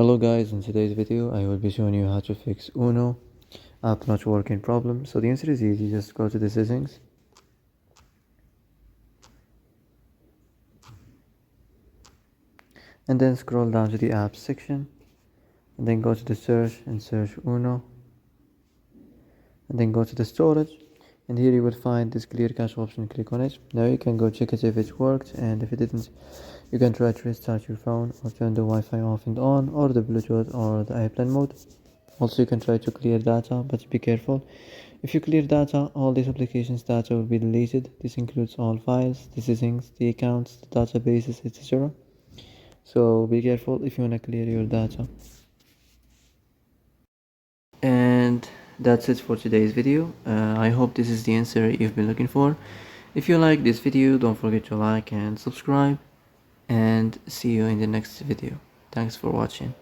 Hello guys, in today's video I will be showing you how to fix Uno app not working problem. So the answer is easy, just go to the settings and then scroll down to the apps section and then go to the search and search Uno and then go to the storage, and here you will find this clear cache option. Click on it. Now you can go check it if it worked, and if it didn't you can try to restart your phone or turn the Wi-Fi off and on, or the Bluetooth or the airplane mode. Also you can try to clear data, but be careful. If you clear data, all these applications data will be deleted. This includes all files, the settings, the accounts, the databases, etc. So be careful if you want to clear your data. And that's it for today's video. I hope this is the answer you've been looking for. If you like this video, don't forget to like and subscribe, and see you in the next video. Thanks for watching.